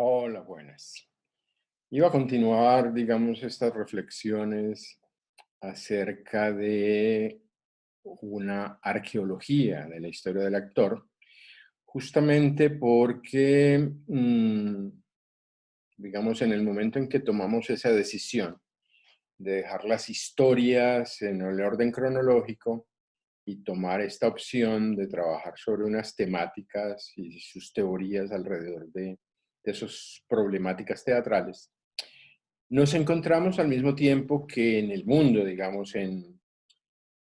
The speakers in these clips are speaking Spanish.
Hola, buenas. Iba a continuar, digamos, estas reflexiones acerca de una arqueología de la historia del actor, justamente porque, digamos, en el momento en que tomamos esa decisión de dejar las historias en el orden cronológico y tomar esta opción de trabajar sobre unas temáticas y sus teorías alrededor de esas problemáticas teatrales, nos encontramos al mismo tiempo que en el mundo, digamos, en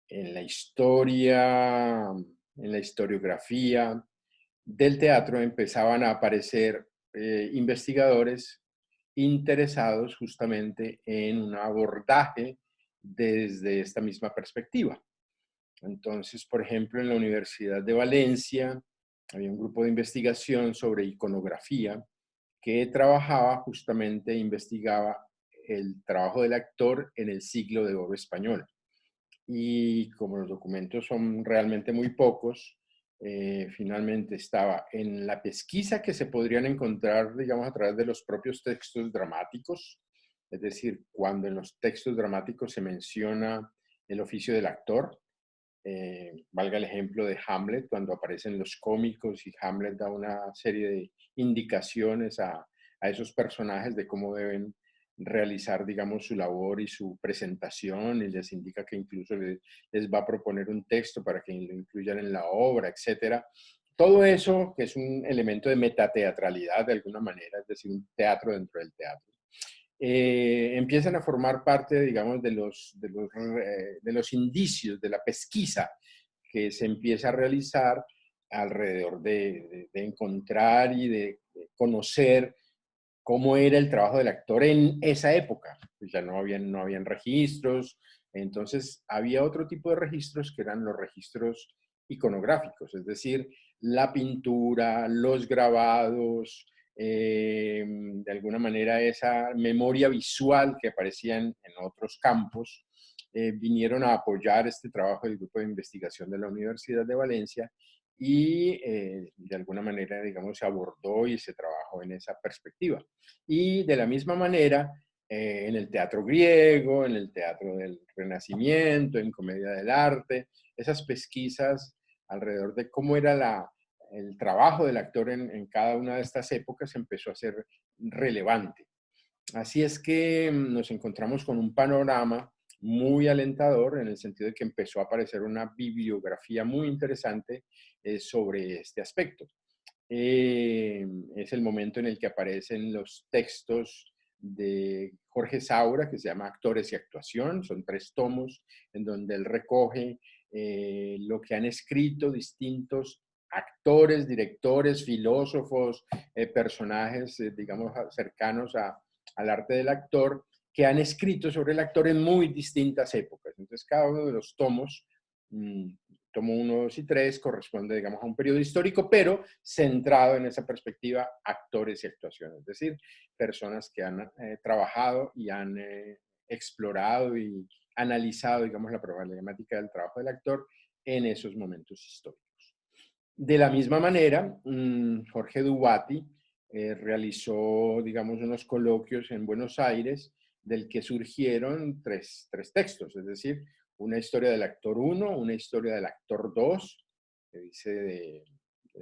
la historia, en la historiografía del teatro, empezaban a aparecer investigadores interesados justamente en un abordaje desde esta misma perspectiva. Entonces, por ejemplo, en la Universidad de Valencia había un grupo de investigación sobre iconografía que trabajaba justamente, investigaba el trabajo del actor en el siglo de oro español. Y como los documentos son realmente muy pocos, finalmente estaba en la pesquisa que se podrían encontrar, digamos, a través de los propios textos dramáticos, es decir, cuando en los textos dramáticos se menciona el oficio del actor, valga el ejemplo de Hamlet, cuando aparecen los cómicos y Hamlet da una serie de indicaciones a esos personajes de cómo deben realizar, digamos, su labor y su presentación, y les indica que incluso les va a proponer un texto para que lo incluyan en la obra, etcétera. Todo eso, que es un elemento de metateatralidad de alguna manera, es decir, un teatro dentro del teatro, empiezan a formar parte, digamos, de los indicios, de la pesquisa que se empieza a realizar alrededor de encontrar y de conocer cómo era el trabajo del actor en esa época. Pues ya no habían registros, entonces había otro tipo de registros que eran los registros iconográficos, es decir, la pintura, los grabados, de alguna manera esa memoria visual que aparecía en otros campos, vinieron a apoyar este trabajo del grupo de investigación de la Universidad de Valencia y de alguna manera, digamos, se abordó y se trabajó en esa perspectiva. Y de la misma manera, en el teatro griego, en el teatro del Renacimiento, en comedia del arte, esas pesquisas alrededor de cómo era el trabajo del actor en cada una de estas épocas empezó a ser relevante. Así es que nos encontramos con un panorama muy alentador en el sentido de que empezó a aparecer una bibliografía muy interesante sobre este aspecto. Es el momento en el que aparecen los textos de Jorge Saura, que se llama Actores y Actuación. Son 3 tomos en donde él recoge lo que han escrito distintos actores, directores, filósofos, personajes, digamos, cercanos al arte del actor, que han escrito sobre el actor en muy distintas épocas. Entonces, cada uno de los tomos, mmm, tomo 1, 2 y 3, corresponde, digamos, a un periodo histórico, pero centrado en esa perspectiva, actores y actuaciones, es decir, personas que han trabajado y han explorado y analizado, digamos, la problemática del trabajo del actor en esos momentos históricos. De la misma manera, Jorge Dubati realizó, digamos, unos coloquios en Buenos Aires del que surgieron tres textos, es decir, una historia del actor 1, una historia del actor 2, que dice de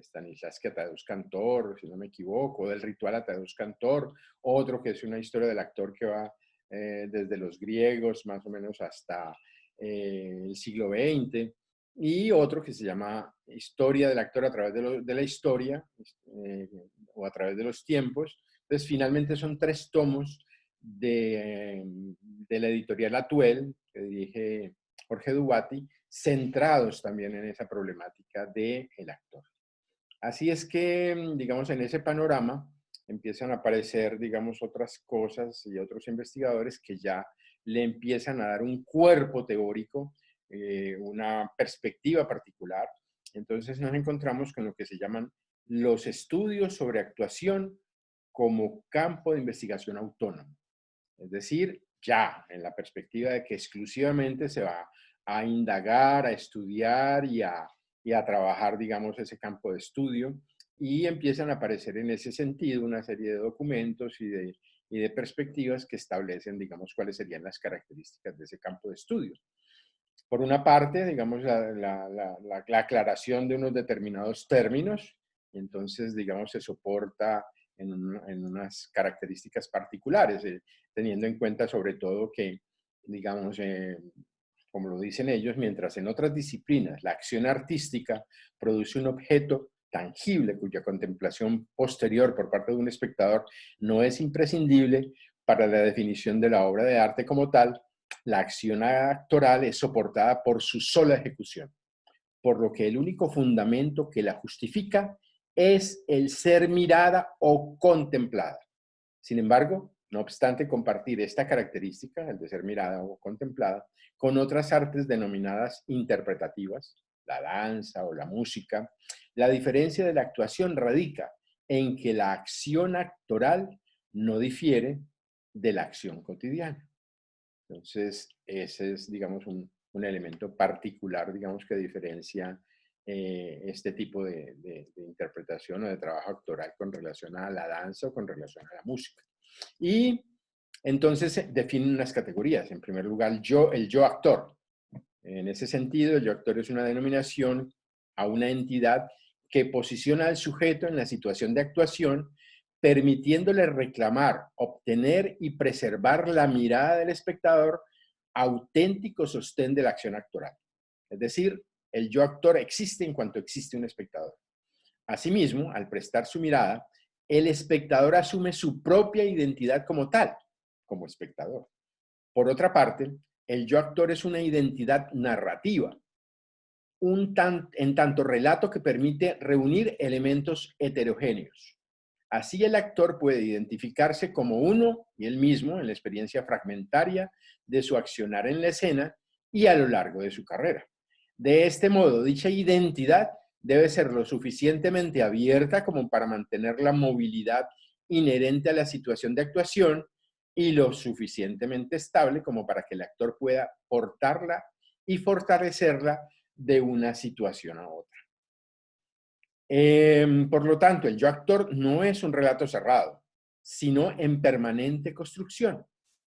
Stanislavski a Tadeusz Kantor, si no me equivoco, del ritual a Tadeusz Kantor, otro que es una historia del actor que va desde los griegos más o menos hasta el siglo XX, y otro que se llama Historia del actor a través de la historia eh, o a través de los tiempos. Entonces, finalmente son 3 tomos de la editorial Atuel, que dirige Jorge Dubati, centrados también en esa problemática del actor. Así es que, digamos, en ese panorama empiezan a aparecer, digamos, otras cosas y otros investigadores que ya le empiezan a dar un cuerpo teórico, una perspectiva particular. Entonces nos encontramos con lo que se llaman los estudios sobre actuación como campo de investigación autónomo. Es decir, ya en la perspectiva de que exclusivamente se va a indagar, a estudiar y a trabajar, digamos, ese campo de estudio y empiezan a aparecer en ese sentido una serie de documentos y de perspectivas que establecen, digamos, cuáles serían las características de ese campo de estudio. Por una parte, digamos, la aclaración de unos determinados términos, y entonces, digamos, se soporta en unas características particulares, teniendo en cuenta sobre todo que, digamos, como lo dicen ellos, mientras en otras disciplinas la acción artística produce un objeto tangible cuya contemplación posterior por parte de un espectador no es imprescindible para la definición de la obra de arte como tal, la acción actoral es soportada por su sola ejecución, por lo que el único fundamento que la justifica es el ser mirada o contemplada. Sin embargo, no obstante compartir esta característica, el de ser mirada o contemplada, con otras artes denominadas interpretativas, la danza o la música, la diferencia de la actuación radica en que la acción actoral no difiere de la acción cotidiana. Entonces, ese es, digamos, un elemento particular, digamos, que diferencia este tipo de interpretación o de trabajo actoral con relación a la danza o con relación a la música. Y entonces definen unas categorías. En primer lugar, el yo actor. En ese sentido, el yo actor es una denominación a una entidad que posiciona al sujeto en la situación de actuación, permitiéndole reclamar, obtener y preservar la mirada del espectador, auténtico sostén de la acción actoral. Es decir, el yo actor existe en cuanto existe un espectador. Asimismo, al prestar su mirada, el espectador asume su propia identidad como tal, como espectador. Por otra parte, el yo actor es una identidad narrativa, en tanto relato que permite reunir elementos heterogéneos. Así el actor puede identificarse como uno y él mismo en la experiencia fragmentaria de su accionar en la escena y a lo largo de su carrera. De este modo, dicha identidad debe ser lo suficientemente abierta como para mantener la movilidad inherente a la situación de actuación y lo suficientemente estable como para que el actor pueda portarla y fortalecerla de una situación a otra. Por lo tanto, el yo actor no es un relato cerrado, sino en permanente construcción.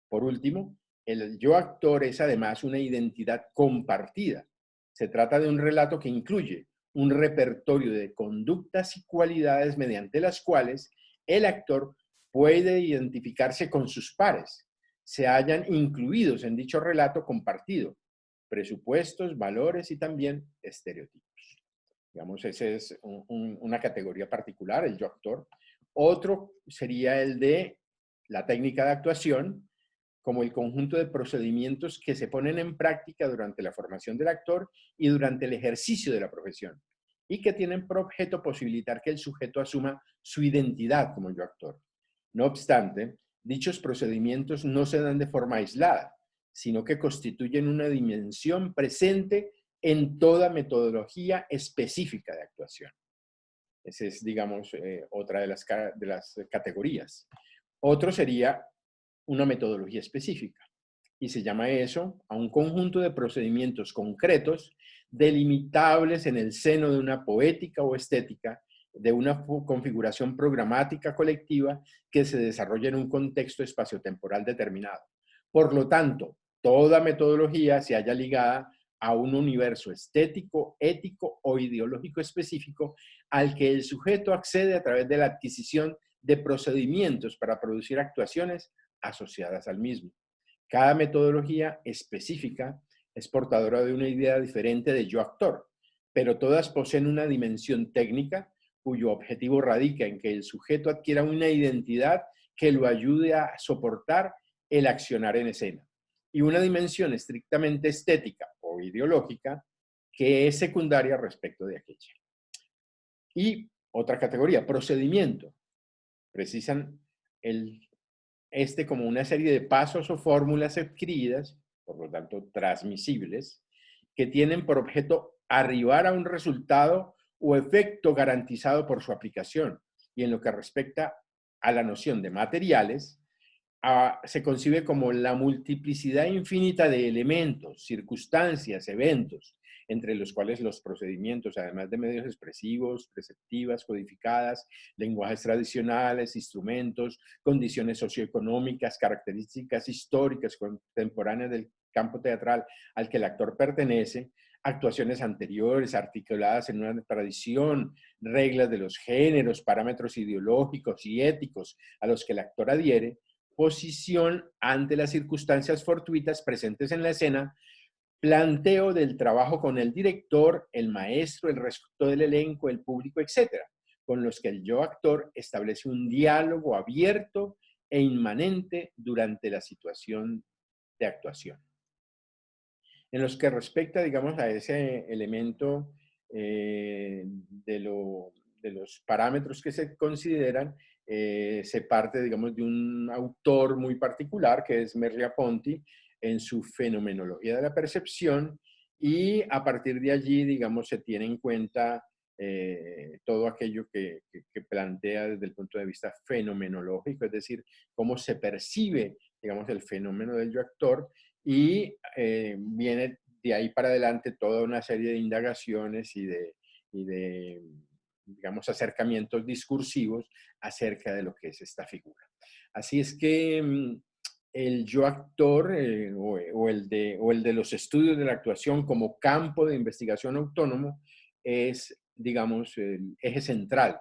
Por último, el yo actor es además una identidad compartida. Se trata de un relato que incluye un repertorio de conductas y cualidades mediante las cuales el actor puede identificarse con sus pares, se hallan incluidos en dicho relato compartido, presupuestos, valores y también estereotipos. Digamos, esa es una categoría particular, el yo actor. Otro sería el de la técnica de actuación, como el conjunto de procedimientos que se ponen en práctica durante la formación del actor y durante el ejercicio de la profesión, y que tienen por objeto posibilitar que el sujeto asuma su identidad como yo actor. No obstante, dichos procedimientos no se dan de forma aislada, sino que constituyen una dimensión presente en toda metodología específica de actuación. Esa es, digamos, otra de las categorías. Otro sería una metodología específica, y se llama eso a un conjunto de procedimientos concretos delimitables en el seno de una poética o estética, de una configuración programática colectiva que se desarrolla en un contexto espaciotemporal determinado. Por lo tanto, toda metodología se halla ligada a un universo estético, ético o ideológico específico al que el sujeto accede a través de la adquisición de procedimientos para producir actuaciones asociadas al mismo. Cada metodología específica es portadora de una idea diferente de yo actor, pero todas poseen una dimensión técnica cuyo objetivo radica en que el sujeto adquiera una identidad que lo ayude a soportar el accionar en escena, y una dimensión estrictamente estética o ideológica que es secundaria respecto de aquella. Y otra categoría, procedimiento. Precisan como una serie de pasos o fórmulas adquiridas, por lo tanto transmisibles, que tienen por objeto arribar a un resultado o efecto garantizado por su aplicación. Y en lo que respecta a la noción de materiales, se concibe como la multiplicidad infinita de elementos, circunstancias, eventos, entre los cuales los procedimientos, además de medios expresivos, preceptivas, codificadas, lenguajes tradicionales, instrumentos, condiciones socioeconómicas, características históricas contemporáneas del campo teatral al que el actor pertenece, actuaciones anteriores, articuladas en una tradición, reglas de los géneros, parámetros ideológicos y éticos a los que el actor adhiere, posición ante las circunstancias fortuitas presentes en la escena, planteo del trabajo con el director, el maestro, el resto del elenco, el público, etcétera, con los que el yo actor establece un diálogo abierto e inmanente durante la situación de actuación. En los que respecta, digamos, a ese elemento de los parámetros que se consideran, se parte, digamos, de un autor muy particular, que es Merleau-Ponty, en su fenomenología de la percepción, y a partir de allí, digamos, se tiene en cuenta todo aquello que plantea desde el punto de vista fenomenológico, es decir, cómo se percibe, digamos, el fenómeno del yo actor, y viene de ahí para adelante toda una serie de indagaciones y de, digamos, acercamientos discursivos acerca de lo que es esta figura. Así es que el yo actor o el de los estudios de la actuación como campo de investigación autónomo es, digamos, el eje central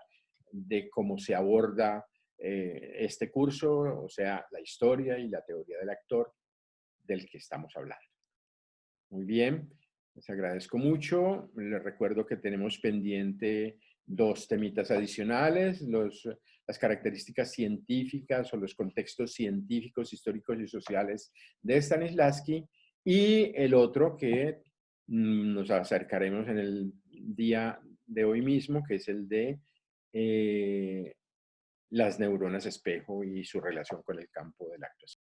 de cómo se aborda este curso, o sea, la historia y la teoría del actor del que estamos hablando. Muy bien, les agradezco mucho. Les recuerdo que tenemos pendiente dos temitas adicionales, las características científicas o los contextos científicos, históricos y sociales de Stanislavski, y el otro que nos acercaremos en el día de hoy mismo, que es el de las neuronas espejo y su relación con el campo de la actuación.